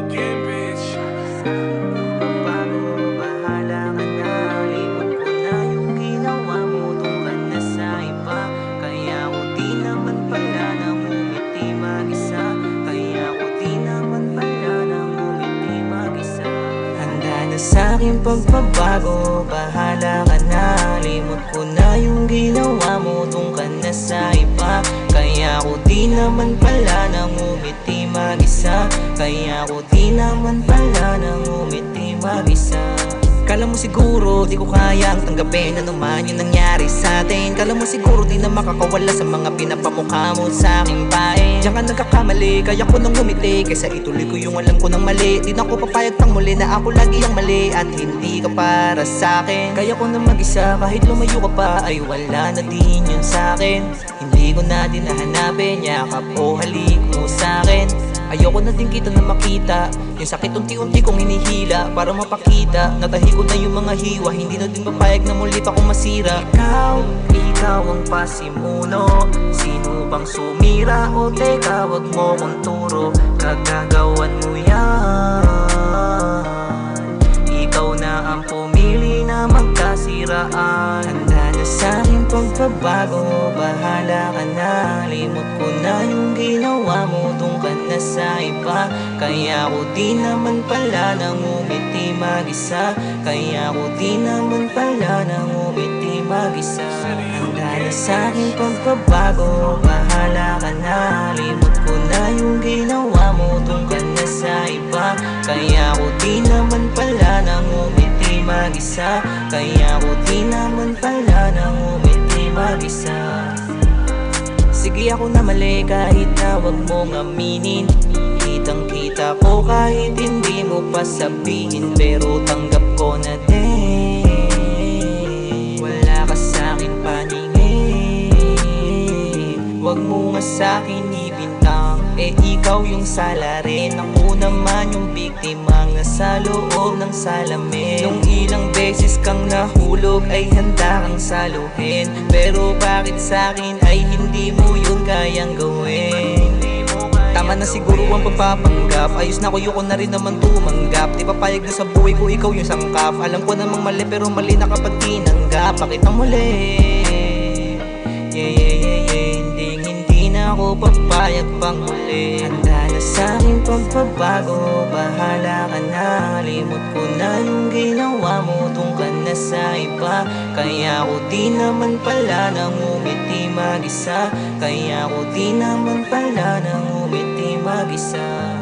again, bitch. Bago bahala ka na, limot ko na yung ginawa mo, doon ka na sa iba. Kaya ko di naman pala nang umiti mag-isa. Kaya ko di naman pala nang umiti mag-isa. Handa na sa'king pagbabago, bahala ka na. Limot ko na yung ginawa mo, doon ka na sa iba. Kaya ko di naman pala nang umiti mag-isa. Kaya ko di naman pala nang umiti mag-isa. Kala mo siguro di ko kayang tanggapin ano man yung nangyari sa atin. Kala mo siguro di na makakawala sa mga pinapamukha mo sa aking pain. Diyan ka nagkakamali, kaya ko nang umiti, kaysa ituloy ko yung alam ko ng mali. Di na ako papayag pang muli na ako lagi ang mali at hindi ka para sa akin. Kaya ko na mag-isa kahit lumayo ka pa, ay wala na din yun sa akin. Hindi ko na din nahanapin, yakap o halik mo sa akin. Ayoko na din kita na makita yung sakit unti-unti kong hinihila para mapakita natahi ko na yung mga hiwa. Hindi na din mapayag na muli pa kong masira. Ikaw ang pasimuno. Sino bang sumira? O teka, wag mo kong turo, kagagawan mo yan. Ikaw na ang pumili na magkasiraan. Handa na sa'king pagbabago, bahala ka na. Limot ko na yung ginawa mo, doon ka na sa iba. Kaya ko di naman pala nang umiti mag-isa. Kaya ko di naman pala nang umiti mag-isa. Handa na sa'king pagbabago, bahala ka na. Limot ko na yung ginawa mo, doon ka na sa iba. Kaya ko di naman pala nang umiti mag-isa. Kaya ko di naman pala nang umiti mag-isa. Sige ako na mali kahit na wag mong aminin. Kitang kita ko kahit hindi mo pa sabihin, pero tanggap ko na din. Wala ka sa'kin paningin. Wag mo nga sa'kin ibintang, ikaw yung sala rin. Ako naman yung biktimang nasa loob ng salamin. Nung ilang beses kang nahulog ay handa kang saluhin, pero bakit sa'kin ay hindi mo yun kayang gawin? Tama na siguro ang pagpapanggap, ayos na ko yun ko na rin naman tumanggap. Di papayag na sa buhay ko ikaw yung sangkap. Alam ko namang mali pero mali na kapag tinanggap. Pakita muli, hindi na ako papayag pang muli. Handa na sa'king pagbabago, bahala ka na. Limot ko na yung ginawa mo, doon ka na sa iba. Kaya ko di naman pala nang umiti mag-isa. Kaya ko di naman pala nang umiti mag-isa.